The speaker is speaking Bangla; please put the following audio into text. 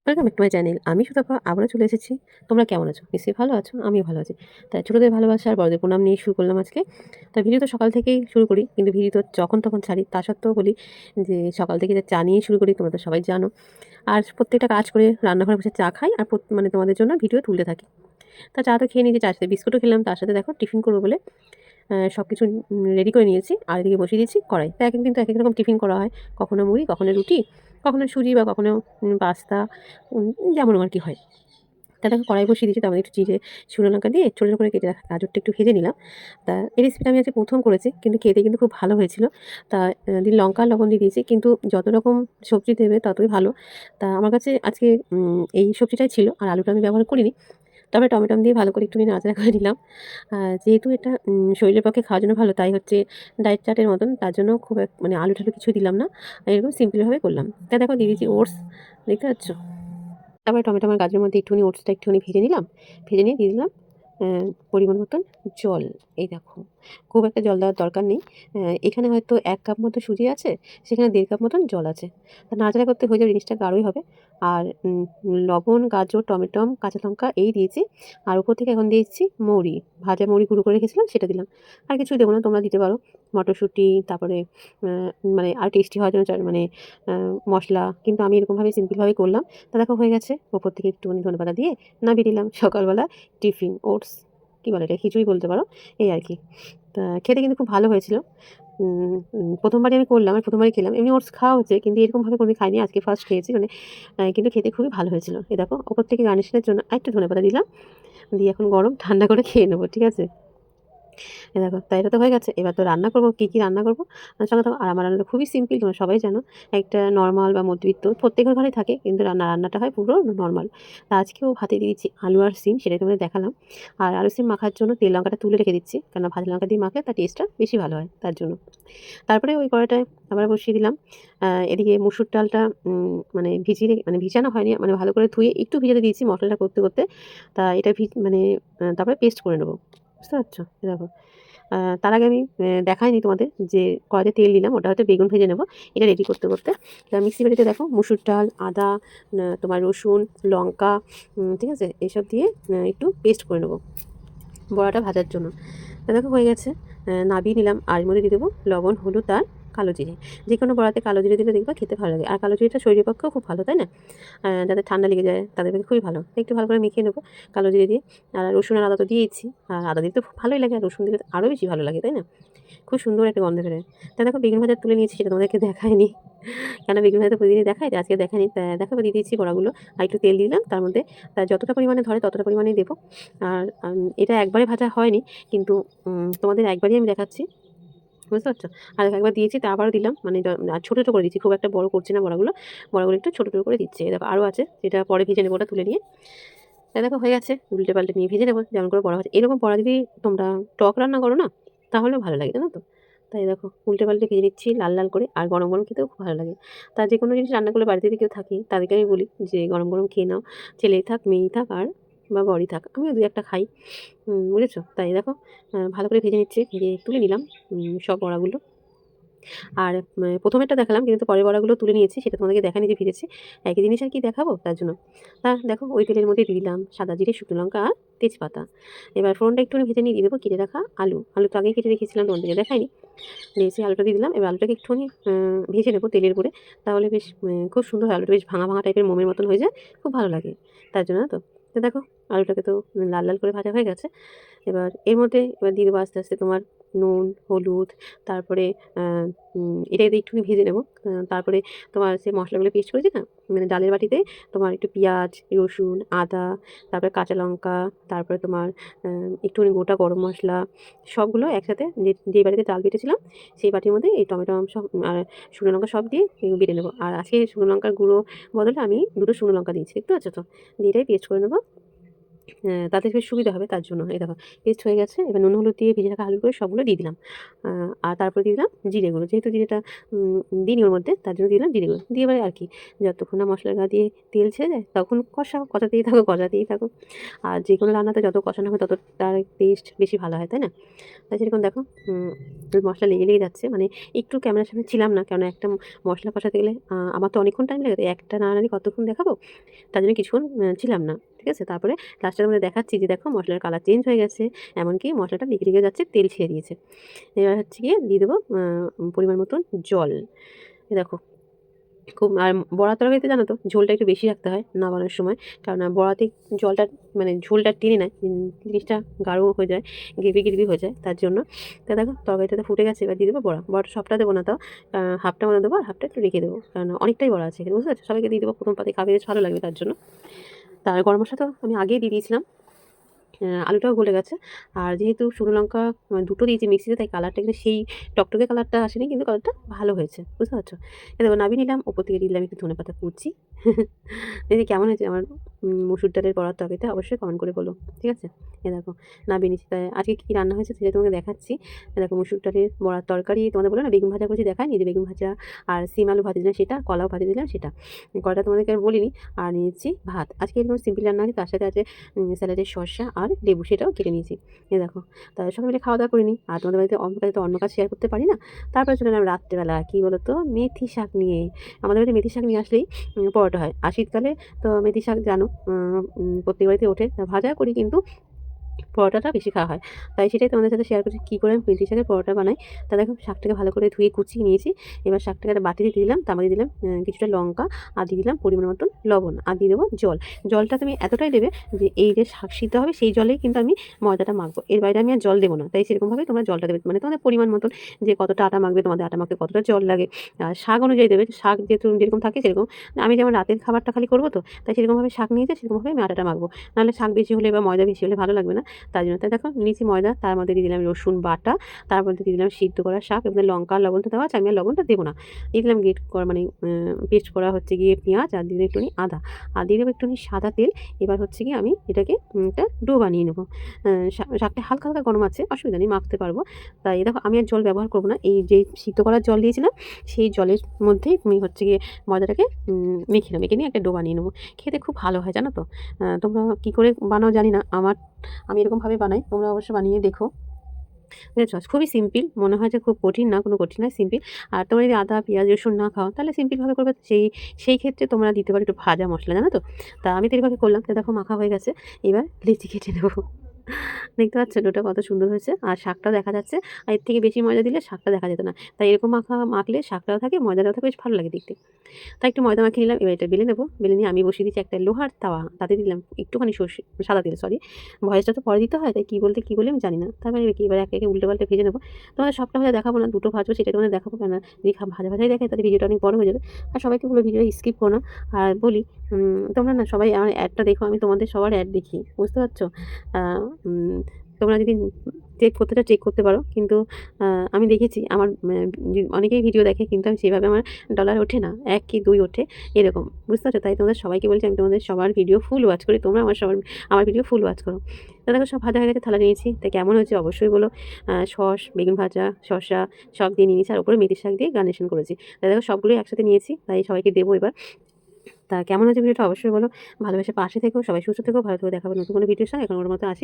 Welcome back to my channel. আমি সুতপা আবারও চলে এসেছি। তোমরা কেমন আছো? নিশ্চয়ই ভালো আছো, আমিও ভালো আছি। তাই ছোটদের ভালোবাসা আর বড়দের প্রণাম নিয়ে শুরু করলাম আজকে। তো ভিডিও তো সকাল থেকেই শুরু করি, কিন্তু ভিডিও তো যখন তখন ছাড়ি। তা সত্ত্বেও বলি যে সকাল থেকে যে চা নিয়ে শুরু করি, তোমরা তো সবাই জানো। আর প্রত্যেকটা কাজ করে রান্নাঘরে বসে চা খাই, আর মানে তোমাদের জন্য ভিডিও তুলতে থাকি। তা চা তো খেয়ে নিয়েছি, চার সাথে বিস্কুটও খেলাম, তার সাথে দেখো টিফিন করবো বলে সব কিছু রেডি করে নিয়েছি, আর এদিকে বসিয়ে দিয়েছি কড়াই। তা এক একদিন তো এক এক রকম টিফিন করা হয়, কখনো মুড়ি, কখনো রুটি, কখনো সুজি, বা কখনো পাস্তা, যেমন আর কি হয়। তা দেখো কড়াই বসিয়ে দিয়েছি, তার মধ্যে একটু জিরে, শুকনো লঙ্কা দিয়ে ছোটো ছোটো করে কেটে রাখা গাজরটা একটু ভেজে নিলাম। তা এই রেসিপিটা আমি আজকে প্রথম করেছি, কিন্তু খেতে কিন্তু খুব ভালো হয়েছিল। তা দিয়ে লঙ্কা আর লবণ দিয়ে দিয়েছি, কিন্তু যত রকম সবজি দেবে ততই ভালো। তা আমার কাছে আজকে এই সবজিটাই ছিল, আর আলুটা আমি ব্যবহার করিনি। তবে টমেটো দিয়ে ভালো করে একটুখানি নাড়াচাড়া করে নিলাম। যেহেতু এটা শরীরের পক্ষে খাওয়ার জন্য ভালো, তাই হচ্ছে ডায়েট চার্টের মতন, তার জন্য খুব মানে আলু টালু কিছুই দিলাম না, এরকম সিম্পলভাবে করলাম। তা দেখো দিয়ে দিয়েছি ওটস, দেখতে পাচ্ছ। তারপরে টমেটো আর গাজরের মধ্যে একটুখানি ওটসটা একটুখানি ভেজে নিলাম, ভেজে নিয়ে দিয়ে দিলাম পরিমাণ মতন জল। এই দেখো, খুব একটা জল দেওয়ার দরকার নেই। এখানে হয়তো 1 কাপ মতো সুজি আছে, সেখানে 1.5 কাপ মতন জল আছে। তা নাড়াচাড়া করতে হয়ে যাবে, জিনিসটা গাঢ়ই হবে। আর লবণ, গাজর, টমেটো, কাঁচা লঙ্কা এই দিয়েছি। আর উপর থেকে এখন দিয়েছি মৌরি, ভাজা মৌরি গুঁড়ো করে রেখেছিলাম, সেটা দিলাম। আর কিছুই দেবো না, তোমরা দিতে পারো মটরশুঁটি, তারপরে মানে আর টেস্টি হওয়ার জন্য মানে মশলা, কিন্তু আমি এরকমভাবে সিম্পলভাবে করলাম। তা দেখো হয়ে গেছে, ওপর থেকে একটুখানি ধনেপাতা দিয়ে নামিয়ে দিলাম। সকালবেলা টিফিন ওটস, কী বলে এটা, খিচুড়ি বলতে পারো, এই আর কি। তা খেতে কিন্তু খুব ভালো হয়েছিল। প্রথমবারই আমি করলাম আর প্রথমবারই খেলাম। এমনি ওটস খাওয়া হচ্ছে, কিন্তু এরকমভাবে কোনোদিন খাইনি, আজকে ফার্স্ট খেয়েছি। মানে কিন্তু খেতে খুবই ভালো হয়েছিল। এই দেখো ওপর থেকে গার্নিশিংয়ের জন্য আরেকটু ধনেপাতা দিলাম, দিয়ে এখন গরম ঠান্ডা করে খেয়ে নেবো, ঠিক আছে? এ দেখো, তাই এটা তো হয়ে গেছে। এবার তো রান্না করব, কী, কী রান্না করব সঙ্গে থাকো। আর আমার রান্নাটা খুবই সিম্পল, তোমরা সবাই জানো। একটা নরমাল বা মধ্যবিত্ত প্রত্যেকের ঘরেই থাকে, কিন্তু রান্নাটা হয় পুরো নরমাল। তা আজকেও ভাতে দিয়ে দিচ্ছি আলু আর সিম, সেটাই তোমাদের দেখালাম। আর আলু সিম মাখার জন্য তেল লঙ্কাটা তুলে রেখে দিচ্ছি, কেননা ভাজা লঙ্কা দিয়ে মাখলে তার টেস্টটা বেশি ভালো হয়, তার জন্য। তারপরে ওই কড়াইটায় আবার বসিয়ে দিলাম। এদিকে মুসুর ডালটা মানে মানে ভিজানো হয়নি, মানে ভালো করে ধুয়ে একটু ভিজাতে দিয়েছি মশলাটা করতে করতে। তা এটা মানে তারপরে পেস্ট করে নেবো, বুঝতে পারছো? এই দেখো, তার আগে আমি দেখাইনি তোমাদের যে কড়াইতে তেল দিলাম, ওটা হয়তো বেগুন ভেজে নেব এটা রেডি করতে করতে। তা মিক্সি বাটিতে দেখো মুসুর ডাল, আদা, তোমার রসুন, লঙ্কা, ঠিক আছে, এসব দিয়ে একটু পেস্ট করে নেবো বড়াটা ভাজার জন্য। তা দেখো হয়ে গেছে, নাবিয়ে নিলাম। আর এর মধ্যে দিয়ে দেবো লবণ, হলুদ আর কালো জিরে। যে কোনো বড়াতে কালো জিরে দিলে দেখবা খেতে ভালো লাগে, আর কালো জিরেটা শরীরের পক্ষেও খুব ভালো, তাই না? যাদের ঠান্ডা লেগে যায় তাদের পক্ষে খুবই ভালো। একটু ভালো করে মিশিয়ে নেবো কালো জিরে দিয়ে। আর রসুন আর আদা তো দিয়েছি, আর আদা দিলে তো ভালোই লাগে, আর রসুন দিলে তো আরও বেশি ভালো লাগে, তাই না? খুব সুন্দর একটা গন্ধ বেরোয়। তা দেখো বেগুন ভাজা তুলে নিয়েছি, সেটা তোমাদেরকে দেখায়নি, কেন বেগুন ভাজা তো প্রতিদিনই দেখাই, তো আজকে দেখায়নি। তা দেখো দিয়ে দিয়েছি বড়াগুলো, আর একটু তেল দিলাম তার মধ্যে। তা যতটা পরিমাণে ধরে ততটা পরিমাণেই দেবো। আর এটা একবারে ভাজা হয়নি, কিন্তু তোমাদের একবারই আমি দেখাচ্ছি, বুঝতে পারছো? আর একবার দিয়েছি, তা আবারও দিলাম, মানে আর ছোটো ছোটো করে দিচ্ছি, খুব একটা বড় করছি না বড়াগুলো। বড়াগুলো একটু ছোটো ছোটো করে দিচ্ছি। এই দেখো আরও আছে, যেটা পরে ভেজে নেবো, ওটা তুলে নিয়ে। তাই দেখো হয়ে গেছে, উল্টে পাল্টে নিয়ে ভেজে নেবো যেমন করে বড়া ভাজা। এরকম বড়া যদি তোমরা টক রান্না করো না, তাহলেও ভালো লাগে, জানো তো? তাই দেখো উল্টে পাল্টে ভেজে নিচ্ছি লাল লাল করে, আর গরম গরম খেতেও খুব ভালো লাগে। তা যে কোনো জিনিস রান্না করলে বাড়িতে যদি কেউ থাকে, তাদেরকে আমি বলি যে গরম গরম খেয়ে নাও, ছেলেই থাক, মেয়েই থাক, আর বা বড়ই থাক, আমিও দু একটা খাই। বুঝেছো? তাই দেখো ভালো করে ভেজে নিচ্ছি, ভেজে তুলে নিলাম সব বড়াগুলো। আর প্রথমেরটা দেখালাম, কিন্তু পরের বড়াগুলো তুলে নিয়েছি, সেটা তোমাদেরকে দেখাইনি যে ভেজেছি। একই জিনিস আর কি দেখাবো, তার জন্য। তা দেখো ওই তেলের মধ্যে দিয়ে দিলাম সাদা জিরে, শুকনো লঙ্কা আর তেজপাতা। এবার ফোড়নটা একটুখানি ভেজে নিয়ে দিয়ে দেবো কেটে রাখা আলু। আলু তো আগেই কেটে রেখেছিলাম, তোমাদেরকে দেখাইনি। দিয়েছি, আলুটা দিয়ে দিলাম। এবার আলুটাকে একটুখানি ভেজে নেবো তেলের উপরে, তাহলে বেশ খুব সুন্দর হয়। আলুটা বেশ ভাঙা ভাঙা টাইপের মোমের মতন হয়ে যায়, খুব ভালো লাগে, তার জন্য। তো তো দেখো আলুটাকে তো লাল লাল করে ভাজা হয়ে গেছে। এবার এর মধ্যে দিয়ে দেবো আস্তে আস্তে তোমার নুন, হলুদ, তারপরে এটা দিয়ে একটুখানি ভেজে নেবো। তারপরে তোমার যে মশলাগুলো পেস্ট করেছি না, মানে ডালের বাটিতে, তোমার একটু পেঁয়াজ, রসুন, আদা, তারপরে কাঁচা লঙ্কা, তারপরে তোমার একটুখানি গোটা গরম মশলা, সবগুলো একসাথে যে বাটিতে ডাল বেটেছিলাম, সেই বাটির মধ্যে এই টমেটো সব আর শুকনো লঙ্কা সব দিয়ে বেটে নেবো। আর আজকে শুকনো লঙ্কার গুঁড়ো বদলে আমি দুটো শুকনো লঙ্কা দিয়েছি, দেখতে পাচ্ছ তো? দিয়ে এটাই পেস্ট করে নেবো। তাতে বেশ সুবিধা হবে তার জন্য। এই দেখো পেস্ট হয়ে গেছে। এবার নুন হলুদ দিয়ে ভেজে রাখা আলুগুলো সবগুলো দিয়ে দিলাম। আর তারপরে দিয়ে দিলাম জিরে গুঁড়ো। যেহেতু জিরেটা দিইনি ওর মধ্যে তার জন্য দিলাম জিরে গুঁড়ো। দিয়ে এবারে আর কি যতক্ষণ না মশলার গা দিয়ে তেল ছেড়ে যায় তখন কষাও, কষাতেই থাকো, কষাতেই থাকো। আর যেকোনো রান্নাতে যত কষানো হবে তত তার টেস্ট বেশি ভালো হয়, তাই না? তাই সেরকম দেখো মশলা লেগে যাচ্ছে। মানে একটু ক্যামেরার সামনে ছিলাম না। কেননা একটা মশলা কষাতে গেলে আমার তো অনেকক্ষণ টাইম লাগে। একটা নাড়ানাড়ি কতক্ষণ দেখাবো? তার জন্য কিছুক্ষণ ছিলাম না। ঠিক আছে? তারপরে লাস্টে তোমাদের দেখাচ্ছি যে দেখো মশলার কালার চেঞ্জ হয়ে গেছে। এমনকি মশলাটা লিগে যাচ্ছে, তেল ছেড়ে দিয়েছে। এবার হচ্ছে গিয়ে দিয়ে দেবো পরিমাণ মতন জল। এই দেখো খুব আর বড়ার তরকারিতে জানো তো ঝোলটা একটু বেশি রাখতে হয় নামানোর সময়। কারণ বড়াতে জলটা মানে ঝোলটা টেনে নেয়, জিনিসটা গাঢ় হয়ে যায়, গ্রেভি হয়ে যায় তার জন্য। তা দেখো তরকারিটাতে ফুটে গেছে। এবার দিয়ে দেবো বড়া। বড়াটা সবটা দেবো না, তাও হাফটা মতো দেবো আর হাফটা একটু রেখে দেবো। কারণ অনেকটাই বড়া আছে এখানে, বুঝতে পারছো? সবাইকে দিয়ে দেবো, প্রথম পাতে খাবে বেশ ভালো লাগবে তার জন্য। তার গরম মশলা তো আমি আগেই দিয়ে দিয়েছিলাম। আলুটাও গলে গেছে। আর যেহেতু শুকনো লঙ্কা দুটো দিয়েছি মিক্সিতে, তাই কালারটা কিন্তু সেই টকটকে কালারটা আসেনি, কিন্তু কালারটা ভালো হয়েছে, বুঝতে পারছো? এবার নামিয়ে নিলাম, ওপর থেকে দিলাম একটু ধনেপাতা কুচি। দেখি কেমন হয়েছে আমার মুসুর ডালের বড়ার তরকারিটা, অবশ্যই কমেন্ট করে বলো। ঠিক আছে? দেখো নামিয়ে নিচ্ছি। তাই আজকে কী রান্না হয়েছে সেটা তোমাকে দেখাচ্ছি। দেখো মুসুর ডালের বড়ার তরকারি, তোমাদের বলো না বেগুন ভাজা করেছি, দেখায়নি যে বেগুন ভাজা আর সিম আলু ভাজা দিলাম সেটা, কলাও ভাজা দিলাম সেটা। কলাটা তোমাদেরকে আর বলিনি। আর নিয়েছি ভাত। আজকে এরকম সিম্পল রান্না আছে, তার সাথে আছে স্যালাডের শসা আর লেবু, সেটাও কেটে নিয়েছি। দেখো তাই সবাই মিলে খাওয়া দাওয়া করে নিই। আর তোমাদের বাড়িতে অন্য কাজে তো অন্য কাজ শেয়ার করতে পারি না। তারপরে চলে এলাম রাত্রেবেলা কী বলো তো, মেথি শাক নিয়ে। আমাদের বাড়িতে মেথি শাক নিয়ে আসলেই পরোটা হয়। আর শীতকালে তো মেথি শাক জানো প্রত্যেক বাড়িতে ওঠে, তা ভাজা করি কিন্তু পরোটাটা বেশি খাওয়া হয়। তাই সেটাই তোমাদের সাথে শেয়ার করছি কী করে আমি মেথি শাকের পরোটা বানাই। তা দেখো শাকটাকে ভালো করে ধুয়ে কুচিয়ে নিয়েছি। এবার শাকটাকে একটা বাটিতে দিয়ে দিলাম, তার মধ্যে দিলাম কিছুটা লঙ্কা, আর দিয়ে দিলাম পরিমাণ মতন লবণ, আর দিয়ে দেবো জল। জলটা তুমি এতটাই দেবে যে এই যে শাক সিদ্ধ হবে সেই জলেই কিন্তু আমি ময়দাটা মাখবো। এর বাইরে আমি আর জল দেবো না। তাই সেরকমভাবে তোমরা জলটা দেবে, মানে তোমাদের পরিমাণ মতন যে কতটা আটা মাখবে, তোমাদের আটা মাখতে কতটা জল লাগে। আর শাক অনুযায়ী দেবে। শাক যেহেতু যেরকম থাকে সেরকম। আমি যেমন রাতের খাবারটা খালি করবো তো, তাই সেরকমভাবে শাক নিয়েছে সেরকমভাবে আমি আটাটা মাখবো। নাহলে শাক বেশি হলে বা ময়দা বেশি হলে ভালো লাগবে না। তার জন্য তাই দেখো নিয়েছি ময়দা, তার মধ্যে দিয়ে দিলাম রসুন বাটা, তার মধ্যে দিয়ে দিলাম সিদ্ধ করা শাক, এবং লঙ্কা লবণটা দেওয়া আছে, আমি আর লবণটা দেবো না। দিয়ে দিলাম গ্রেট করা মানে পেস্ট করা হচ্ছে গিয়ে পেঁয়াজ, আর দিয়ে দিলাম একটুখানি আদা, আর দিয়ে দেবো একটুখানি সাদা তেল। এবার হচ্ছে গিয়ে আমি এটাকে একটা ডো বানিয়ে নেবো। শাকটা হালকা হালকা গরম আছে, অসুবিধা নেই, মাখতে পারবো। তাই দেখো আমি আর জল ব্যবহার করবো না। এই যে সিদ্ধ করার জল দিয়েছিলাম সেই জলের মধ্যেই আমি হচ্ছে গিয়ে ময়দাটাকে মেখে নেবো, মেখে নিয়ে একটা ডো বানিয়ে নেবো। খেতে খুব ভালো হয় জানো তো। তোমরা কী করে বানাও জানি না, আমি এরকমভাবে বানাই, তোমরা অবশ্য বানিয়ে দেখো। বুঝেছো? খুবই সিম্পল, মনে হয় যে খুব কঠিন না, কোনো কঠিন নয়, সিম্পল। আর তোমরা যদি আদা, পেঁয়াজ, রসুন না খাও তাহলে সিম্পলভাবে করবে। সেই ক্ষেত্রে তোমরা দিতে পারো একটু ভাজা মশলা, জানো তো? তা আমি তো এভাবে করলাম। তো দেখো মাখা হয়ে গেছে। এবার লেচি কেটে নেবো। দেখতে পাচ্ছ ডোটা কত সুন্দর হয়েছে, আর শাকটাও দেখা যাচ্ছে। আর এর থেকে বেশি ময়দা দিলে শাকটা দেখা যেত না। তাই এরকম মাখলে শাকটাও থাকে, ময়দাটাও থাকে, বেশ ভালো লাগে দেখতে। তাই একটু ময়দা মাখিয়ে নিলাম। এবার এটা বেলে নেবো। বেলে নিয়ে আমি বসিয়ে দিচ্ছি একটা লোহার তাওয়া, তাতে দিলাম একটুখানি সাদা তেল, সরি ভয়েসটা তো পরে দিতে হয়, তাই কী বলতে কী বলি আমি জানি না। তারপরে এবার একে একে উল্টে পাল্টে ভেজে নেবো। তোমাদের সবটা ভাজা দেখাবো না, দুটো ভাজবো সেটা তোমাদের দেখাবো। কেন যদি ভাজা ভাজাই দেখায় তাহলে ভিডিওটা অনেক বড় হয়ে যাবে। আর সবাইকে বলো ভিডিওটা স্কিপ করো না। আর বলি তোমরা না সবাই আমার অ্যাডটা দেখো, আমি তোমাদের সবার অ্যাড দেখি, বুঝতে পারছো? তোমরা যদি চেক করতে চাও চেক করতে পারো, কিন্তু আমি দেখেছি আমার অনেকেই ভিডিও দেখে, কিন্তু আমি সেভাবে আমার ডলার ওঠে না, 1 কি 2 ওঠে এরকম, বুঝতে পারছো? তাই তোমাদের সবাইকে বলছি আমি তোমাদের সবার ভিডিও ফুল ওয়াচ করি, তোমরা আমার ভিডিও ফুল ওয়াচ করো। তো দেখো সব ভাজা হয়ে গেছে, থালা নিয়েছি। তাই কেমন হয়েছে অবশ্যই বলো। বেগুন ভাজা, শসা সব দিয়ে নিয়েছি, আর উপরে মেথি শাক দিয়ে গার্নিশন করেছি। তাই দেখো সবগুলোই একসাথে নিয়েছি, তাই সবাইকে দেবো এবার। তা কেমন হয়েছে ভিডিওটা অবশ্যই বলো। ভালোবেসে পাশে থেকো, সবাই সুস্থ থেকো, ভালো থেকো। দেখা হবে নতুন কোনো ভিডিওর সঙ্গে। এখন ওর মতো আসি।